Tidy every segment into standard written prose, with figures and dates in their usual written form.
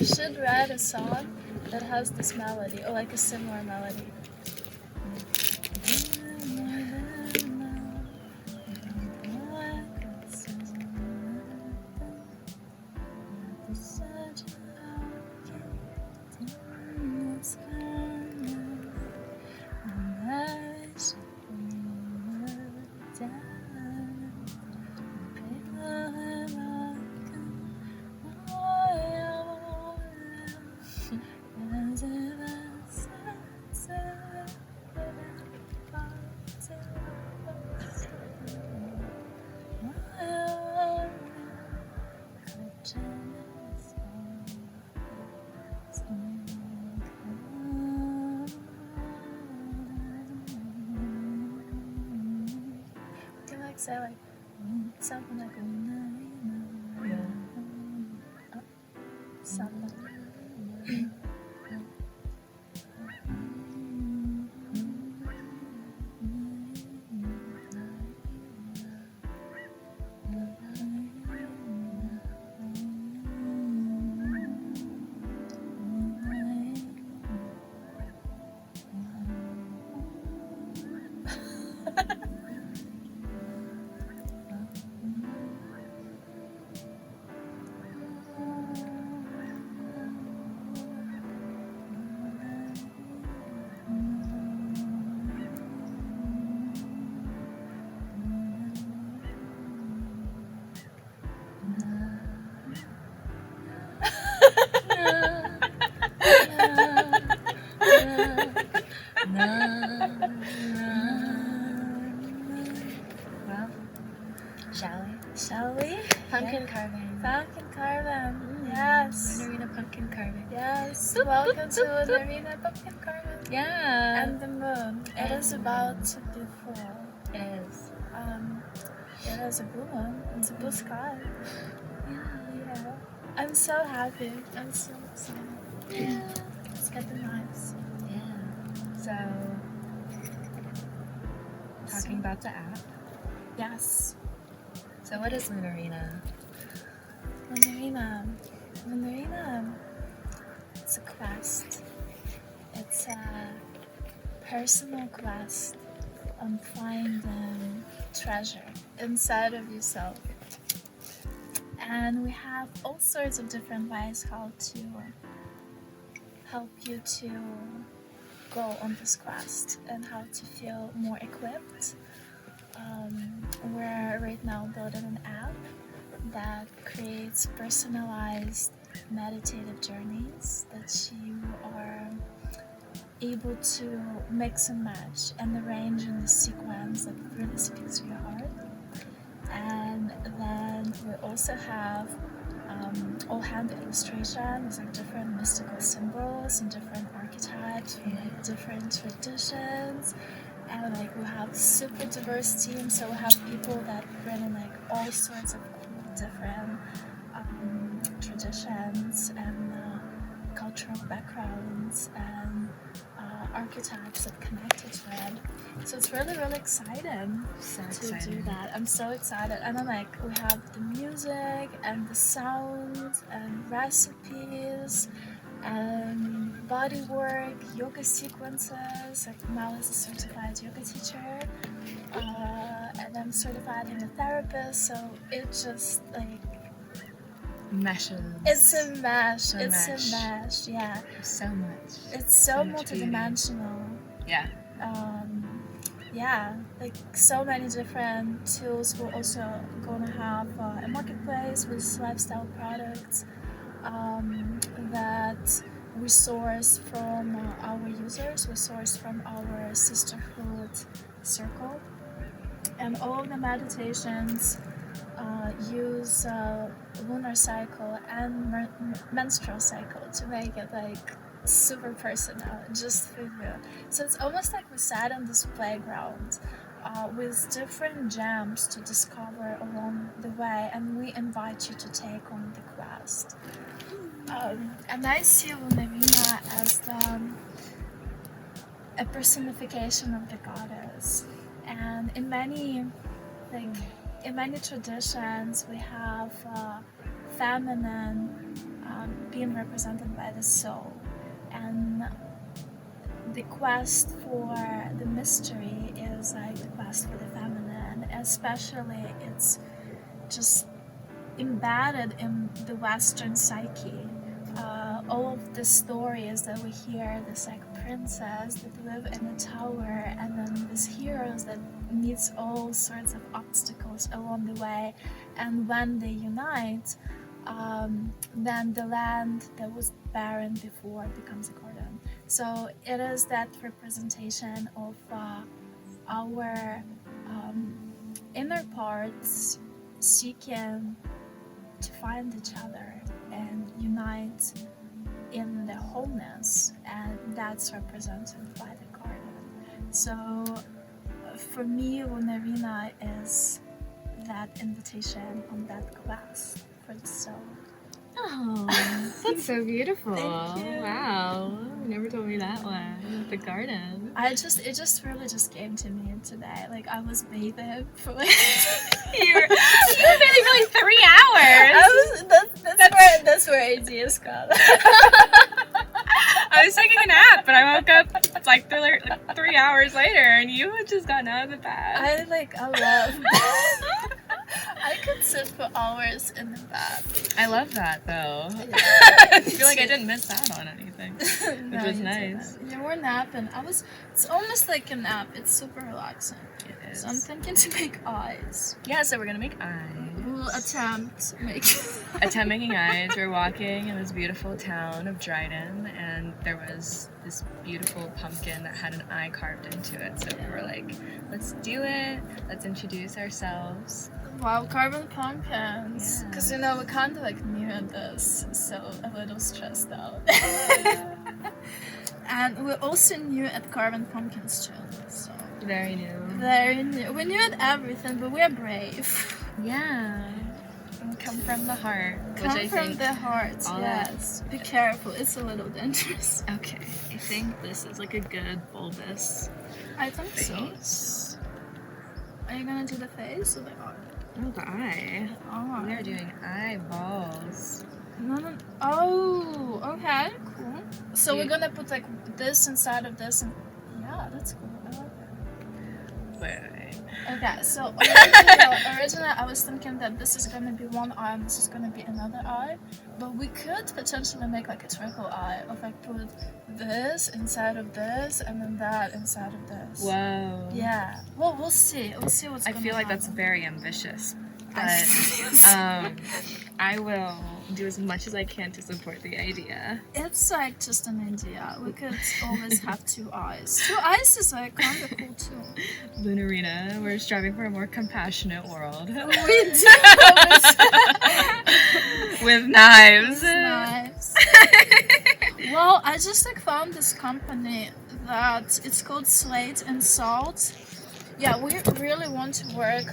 You should write a song that has this melody, or like a similar melody. Say like something like Lunarina. Oh, something. Well, shall we? Pumpkin carving. Pumpkin carving. Yes. Lunarina pumpkin carving. Yes. Welcome to Lunarina pumpkin carving. Yeah. And the moon. It is about to be full. It is. It is a blue moon. It's a blue sky. Yeah. I'm so happy. I'm so excited. Yeah. Let's get the knives. Yeah. So, talking about the app. Yes. So what is Lunarina? Lunarina. It's a quest. It's a personal quest on finding treasure inside of yourself. And we have all sorts of different ways how to help you to go on this quest and how to feel more equipped. We're right now building an app that creates personalized meditative journeys that you are able to mix and match and arrange in the sequence that really speaks to your heart. And then we also have all hand illustration with like different mystical symbols and different archetypes from like different traditions. And like we have super diverse teams, so we have people that bring in like all sorts of cool different traditions and cultural backgrounds and archetypes that connected to it. So it's really, really exciting to do that. I'm so excited. And then like we have the music and the sound and recipes and body work, yoga sequences. Like Mal is a certified yoga teacher, and I'm certified hypnotherapist. So it just like meshes. It's a mesh. It's a mesh. Yeah. So much. It's so multidimensional. Yeah. Yeah, like so many different tools. We're also gonna have a marketplace with lifestyle products that we source from our users. We source from our sisterhood circle, and all the meditations use lunar cycle and menstrual cycle to make it like super personal just for you. So it's almost like we sat on this playground with different gems to discover along the way, and we invite you to take on the quest. And I see Lunarina as a personification of the goddess, and in many traditions we have feminine being represented by the soul, and the quest for the mystery is like the quest for the feminine. Especially, it's just embedded in the Western psyche. All of the stories that we hear, this like princess that live in a tower, and then these heroes that meets all sorts of obstacles along the way, and when they unite, then the land that was barren before becomes a garden. So it is that representation of our inner parts seeking to find each other and unite in the wholeness, and that's represented by the garden. So for me, Lunarina is that invitation on that quest for the soul. Oh, that's so beautiful. Thank you. Wow. You never told me that one. The garden. It just really came to me today. Like I was bathing for like You were bathing for like 3 hours. That's where ideas come. I was taking a nap, but I woke up it's like 3 hours later, and you had just gotten out of the bath. I love bath. I could sit for hours in the bath. I love that though. Yeah. I feel like I didn't miss out on anything, which was nice. You were napping. It's almost like a nap. It's super relaxing. It is. So I'm thinking to make eyes. Yeah, so we're gonna make eyes. We'll attempt making eyes. We're walking in this beautiful town of Dryden, and there was this beautiful pumpkin that had an eye carved into it. So we were like, let's do it. Let's introduce ourselves. Wow, carbon pumpkins. Yeah. Because we're kind of like new at this, so a little stressed out. And we're also new at carbon pumpkins too. So Very new. very new. We're new at everything, but we're brave. Yeah. And come from the heart. Come which I from think the heart, all yes. Be careful, it's a little dangerous. Okay, I think this is like a good bulbous I think face. so. Are you gonna do the face or the eye? Oh, the eye. Oh, We're doing eyeballs. no. Oh, okay, cool. So Yeah. we're gonna put like this inside of this, and yeah, that's cool. I like that. Wait. Okay, so originally I was thinking that this is gonna be one eye and this is gonna be another eye, but we could potentially make like a triple eye of like put this inside of this and then that inside of this. Whoa. Yeah. Well, we'll see. We'll see what's I gonna feel like happen. that's very ambitious. I But I will do as much as I can to support the idea. It's like just an idea. We could always have 2 eyes. 2 eyes is like kind of cool too. Lunarina, we're striving for a more compassionate world. We do. With knives. Nice. Well, I just like found this company that it's called Slate and Salt. Yeah, we really want to work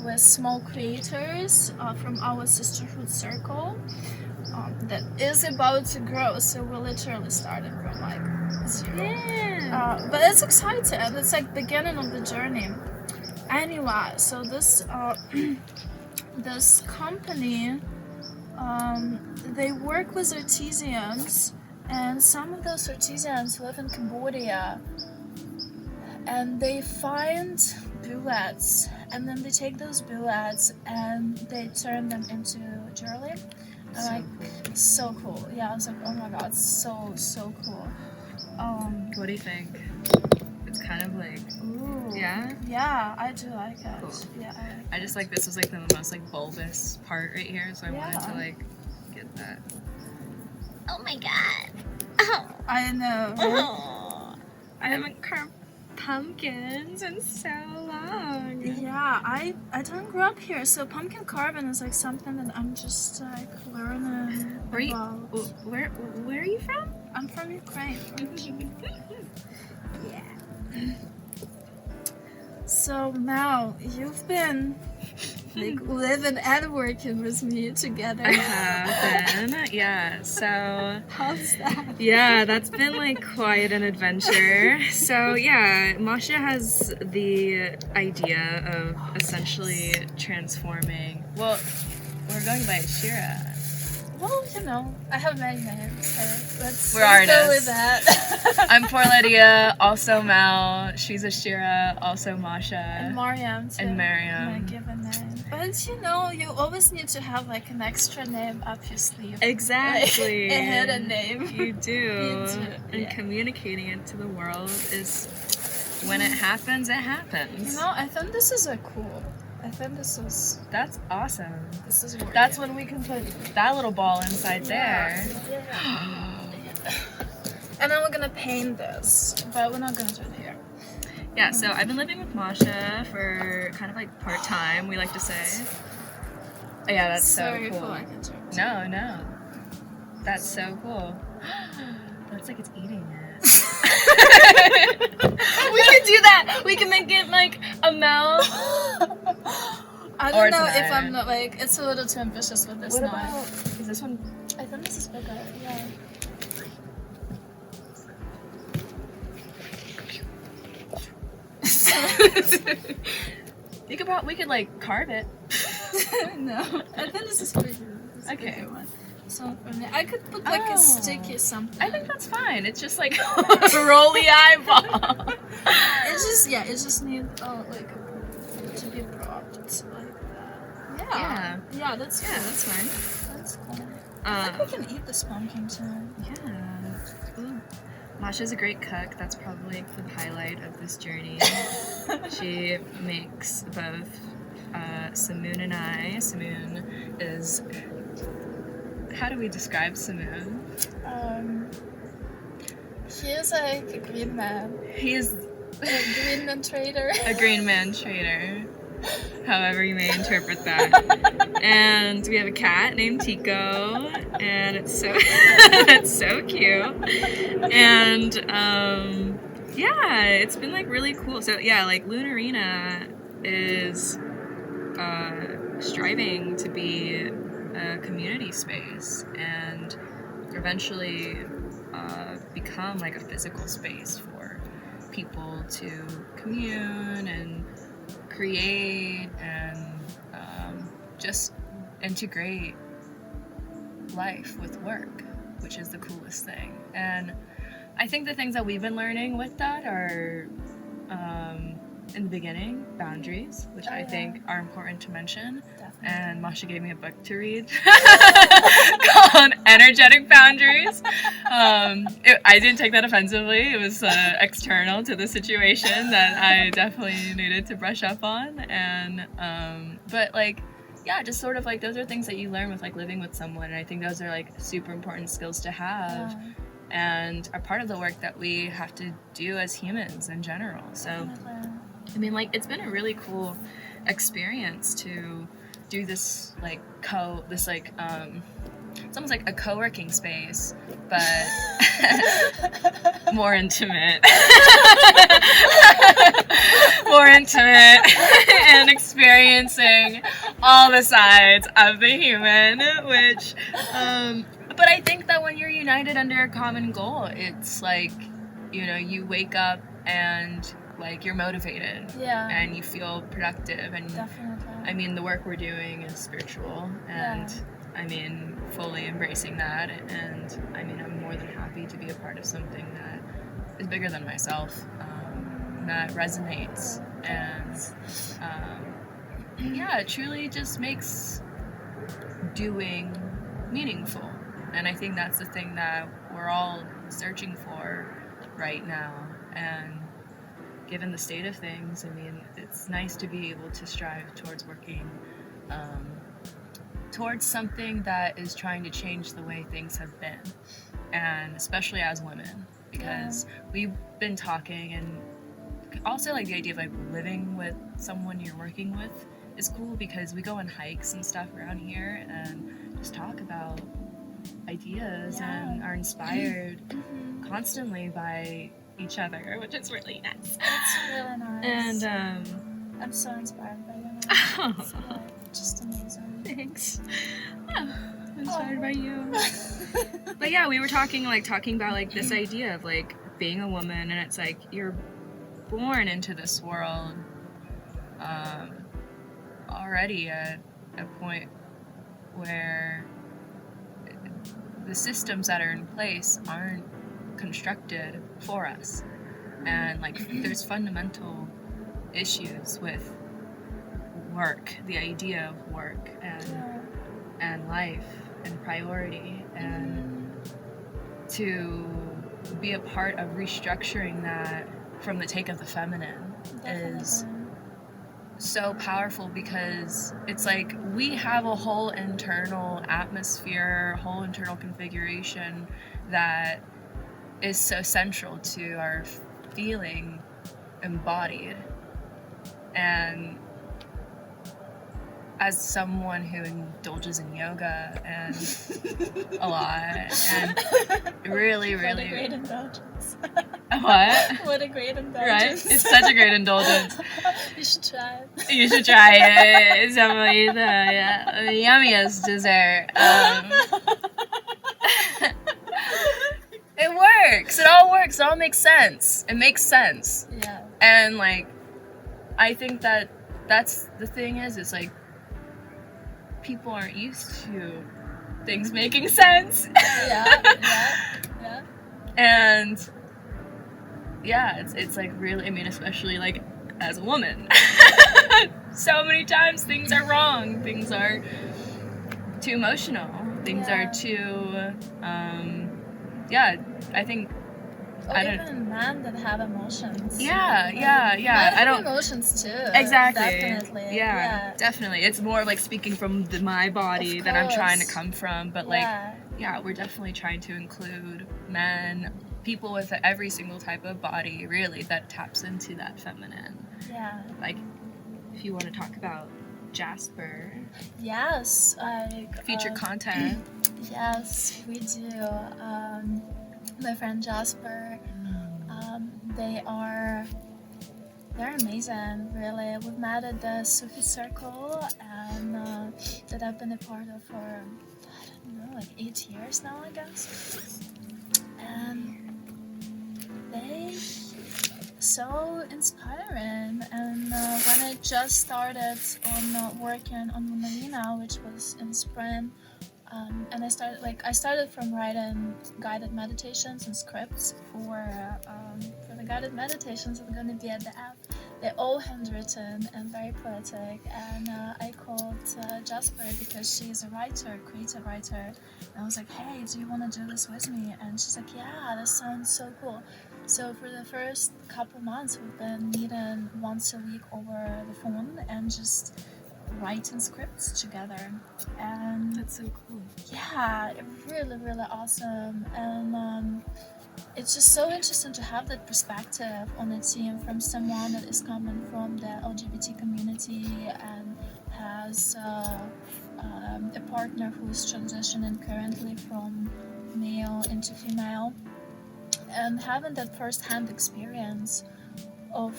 with small creators from our sisterhood circle that is about to grow. So we're literally starting from like 0. Yeah. But it's exciting. It's like beginning of the journey. Anyway, so this this company, they work with artisans, and some of those artisans live in Cambodia. And they find bullets, and then they take those bullets and they turn them into jewelry. And like, so cool. Yeah, I was like, oh my god, so cool. What do you think? It's kind of like, Ooh. yeah? Yeah, I do like it. Cool. Yeah. I just like this was like the most like bulbous part right here, so I wanted to like get that. Oh my god. Oh. I know. Oh. I haven't carved pumpkins in so long. Yeah, I don't grow up here, so pumpkin carving is like something that I'm just like learning about. Where are you from? I'm from Ukraine. Yeah. So now you've been like living and working with me together. I have been, yeah. So How's that? yeah, that's been like quite an adventure. So yeah, Masha has the idea of essentially transforming. Well, We're going by Shira. Well, you know, I have many names, so let's We're go artists. with that. I'm Poor Lydia, also Mal. She's Ashira, also Masha. And Mariam, too. And Mariam. My given name. But you know, you always need to have like an extra name up your sleeve. Exactly. Like, a hidden name. You do. You do, And yeah. communicating it to the world is, when it happens, it happens. You know, I think this is That's awesome. this is worth That's it. when we can put that little ball inside there. And then we're gonna paint this, but we're not gonna do it here. Yeah, so I've been living with Masha for kind of like part-time, we like to say. Oh, yeah, that's so Sorry cool. for like interrupting. No. That's so cool. Looks like it's eating it. We can do that! We can make it like a mouth. I Or don't know it's an if eye. I'm not like, it's a little too ambitious with this What knife. about, is this one? I think this is bigger, yeah. We could like carve it. No, I think this is bigger. This is a Okay. bigger one. So for me, I could put like Oh. a sticky something. I think that's fine. It's just like a roly eyeball. It just needs like to be propped like that. Yeah. Yeah, that's Yeah, cool. that's fine. That's cool. I think we can eat this pumpkin too. Yeah. Ooh. Masha's a great cook. That's probably the highlight of this journey. She makes both Simoon and I. Simoon is... How do we describe Simoon? He is like a green man. He is A green man trader. a green man trader. However you may interpret that. And we have a cat named Tico, and it's so it's so cute. And yeah, it's been like really cool. So yeah, like Lunarena is striving to be a community space and eventually become like a physical space for people to commune and create and just integrate life with work, which is the coolest thing. And I think the things that we've been learning with that are in the beginning, boundaries, which I think are important to mention. Definitely. And Masha gave me a book to read called Energetic Boundaries. I didn't take that offensively. It was external to the situation that I definitely needed to brush up on. And but like, yeah, just sort of like those are things that you learn with like living with someone. And I think those are like super important skills to have. Yeah. And are part of the work that we have to do as humans in general. So, I mean, like, it's been a really cool experience to do this, like, it's almost like a co-working space, but more intimate. More intimate and experiencing all the sides of the human, which, but I think that when you're united under a common goal, it's like, you know, you wake up and like you're motivated and you feel productive. And Definitely. I mean, the work we're doing is spiritual, and I mean, fully embracing that. And I mean, I'm more than happy to be a part of something that is bigger than myself, that resonates, and yeah, it truly just makes doing meaningful. And I think that's the thing that we're all searching for right now. And given the state of things, I mean, it's nice to be able to strive towards working towards something that is trying to change the way things have been, and especially as women, because we've been talking, and also like the idea of like living with someone you're working with is cool, because we go on hikes and stuff around here and just talk about ideas and are inspired constantly by each other, which is really nice. It's really nice. And I'm so inspired by you. It's just amazing. Thanks. I'm inspired by you. But yeah, we were talking about like this idea of like being a woman, and it's like you're born into this world already at a point where the systems that are in place aren't constructed for us. And like there's fundamental issues with work, the idea of work and life and priority, and to be a part of restructuring that from the take of the feminine is so powerful, because it's like we have a whole internal atmosphere, whole internal configuration that is so central to our feeling embodied. And as someone who indulges in yoga and a lot, and really What a great indulgence. What? What a great indulgence. Right? It's such a great indulgence. You should try it. You should try it. It's definitely the yummiest dessert. It works. It all works. It all makes sense. It makes sense. Yeah. And like, I think that's the thing is, it's like people aren't used to things making sense. Yeah. And yeah, it's like really, I mean, especially like as a woman, so many times things are wrong. Things are too emotional. Things are too, I think. Or even men that have emotions. Yeah. Men I don't. have emotions too. Exactly. Definitely. Yeah, definitely. It's more like speaking from my body that I'm trying to come from, but like, we're definitely trying to include men, people with every single type of body, really, that taps into that feminine. Yeah. Like, if you want to talk about Jasper. Yes, like feature content. Yes, we do. My friend Jasper, they're amazing, really. We've met at the Sufi Circle, and that I've been a part of for, I don't know, like 8 years now, I guess. And they so inspiring. And when I just started on working on Lunarina, which was in spring, and I started from writing guided meditations and scripts for the guided meditations that are going to be at the app. They're all handwritten and very poetic, and I called Jasper because she's a writer, creative writer, and I was like, hey, do you want to do this with me? And she's like, yeah, that sounds so cool. So for the first couple months, we've been meeting once a week over the phone and just writing scripts together. And that's so cool. Yeah, really, really awesome. And it's just so interesting to have that perspective on a team from someone that is coming from the LGBT community and has a partner who is transitioning currently from male into female, and having that first-hand experience of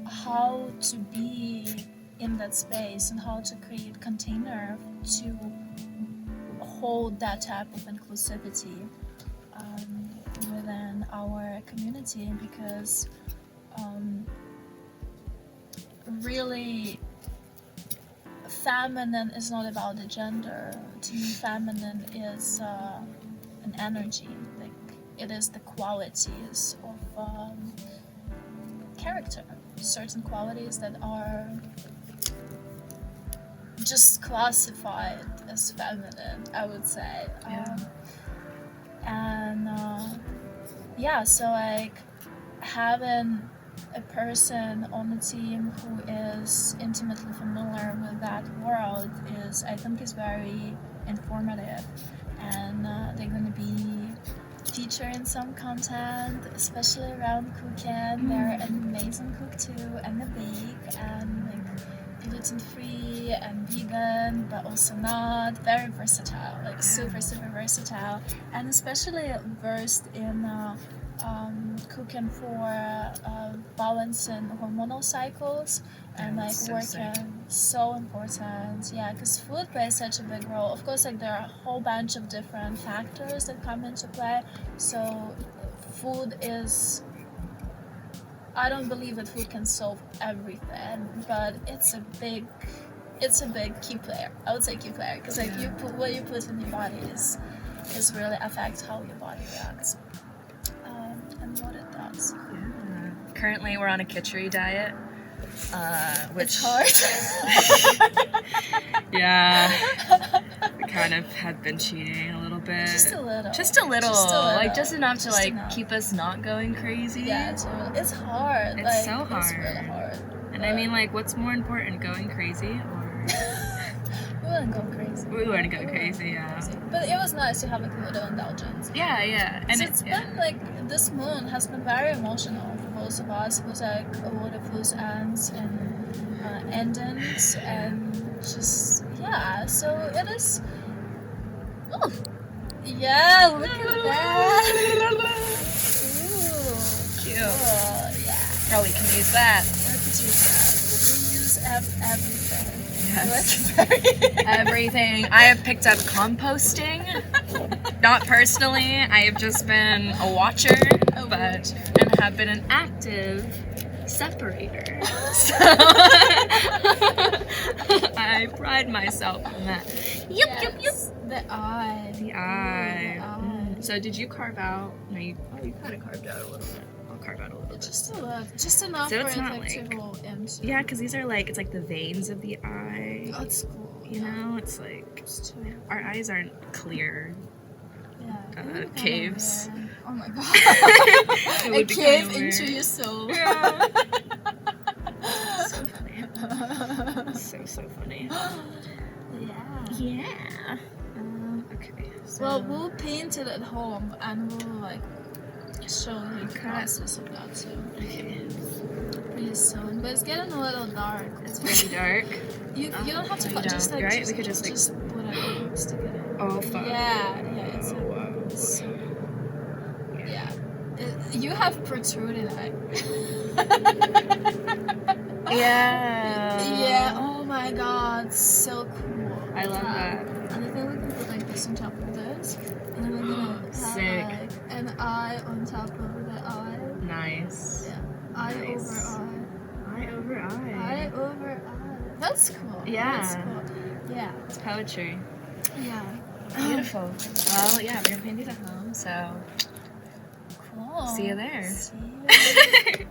how to be in that space and how to create container to hold that type of inclusivity within our community, because really feminine is not about the gender. To me, feminine is an energy. Like, it is the qualities of character, certain qualities that are just classified as feminine, I would say. So like having a person on the team who is intimately familiar with that world I think is very informative, and they're going to be featuring some content, especially around cooking. They're an amazing cook too, and a bake, and like gluten-free and vegan, but also not. Very versatile, like super versatile, and especially versed in cooking for balancing hormonal cycles, and like working so important. Yeah, because food plays such a big role. Of course, like there are a whole bunch of different factors that come into play. So food is, I don't believe that food can solve everything, but it's a big it's a big key player. I would say key player because like Yeah. you put what you put in your body is really affects how your body reacts, and what it does. Yeah. Currently, we're on a kitchery diet, which It's hard. yeah, we kind of have been cheating a little bit. Just a little. Just a little. Just a little. Like just enough to Just like enough. keep us not going crazy. Yeah, it's hard. It's like, so It's hard. really hard. And I mean, like, what's more important, going crazy or We wouldn't go crazy. we wouldn't go crazy? Yeah. But it was nice to have a little indulgence. Yeah, yeah. And So it's been like this moon has been very emotional for both of us. It was like a lot of loose ends and endings, and just So it is. Oh, yeah! Look at that. Ooh, Cute. cool. Yeah. Oh, we can use that. Look at you. We use everything. Yes. Like, Everything. I have picked up composting. Not personally. I have just been a watcher, and have been an active separator. So I pride myself on that. Yep. The eye. The eye. So did you carve out? No, you kind of carved out a little bit. I'll carve out a little bit. Just a little, just enough So for it's it not like to like- go into. Yeah, because these are like, it's like the veins of the eye. Oh, it's cool. You know, it's like, It's too. our eyes aren't clear. Yeah. Caves. Oh my god. It A would be cave kinda into weird. your soul. Yeah. So funny. So funny. Yeah. Yeah. Okay. So Well, we'll paint it at home and we'll like show you the process of that too. okay. Pretty soon. But it's getting a little dark. It's pretty dark. You don't have to You cut, just don't, like right? just, We could just, like- whatever, stick it in. Oh fuck. Yeah, it's Whoa. so, yeah. You have protruding eye. Yeah. Yeah, oh my god, so cool. I love that. And I think we can put like this on top of this. And then we're gonna have Sick. like an eye on top of the eye. Nice. Yeah. Eye Nice. over eye. Eye over eye. Eye over eye. That's cool. Yeah. That's cool. Yeah. It's poetry. Yeah. Beautiful. Well, yeah, we're gonna paint these at home, so Cool. see you there. See you.